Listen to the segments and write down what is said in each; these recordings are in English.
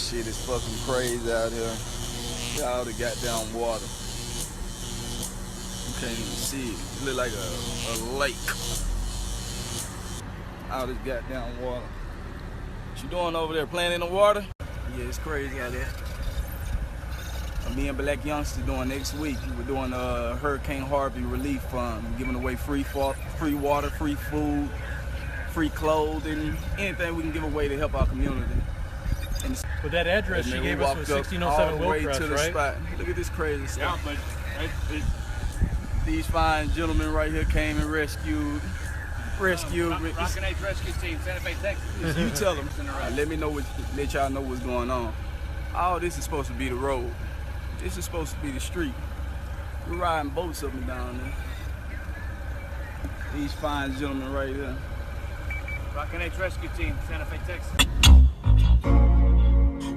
shit is fucking crazy out here. Look at all the goddamn water. You can't even see it. It look like a lake. All this goddamn water. What you doing over there? Playing in the water? Yeah, it's crazy out there. Me and Black Youngster doing next week. We're doing a Hurricane Harvey Relief Fund. We're giving away free water, free food, free clothing, anything we can give away to help our community. And with that address she gave us was 1607 Willcrest, right? Spot. Look at this crazy stuff. Yeah, but these fine gentlemen right here came and rescued. Rock'n H Rescue Team, Santa Fe, Texas. You tell them. Let y'all know what's going on. All this is supposed to be the road. This is supposed to be the street. We're riding boats up and down there. These fine gentlemen right here. Rock'n H Rescue Team, Santa Fe, Texas.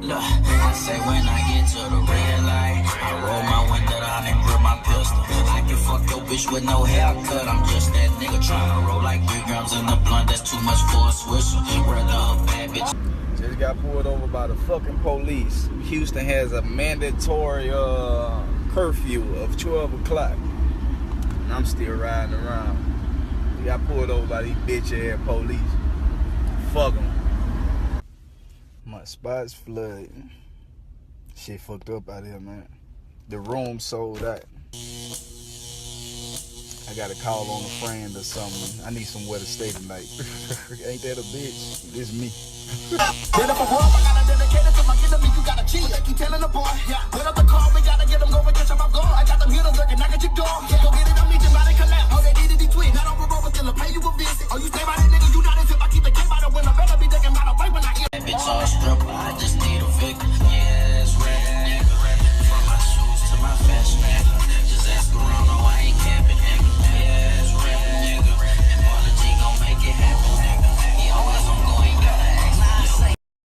Look, I say when I get to the red light, I roll my window down and grip my pistol. I can fuck your bitch with no haircut. I'm just that nigga trying to roll like 3 grams in the blunt. That's too much for a swisher. Rather a bad bitch. Just got pulled over by the fucking police. Houston has a mandatory curfew of 12 o'clock. And I'm still riding around. We got pulled over by these bitch ass police. Fuck them. My spot's flooding. Shit fucked up out here, man. The room sold out. I gotta call on a friend or something. I need somewhere to stay tonight. Ain't that a bitch? This me. Get up a world, I gotta dedicate it to my enemy. You gotta cheat. Keep telling the boy, yeah.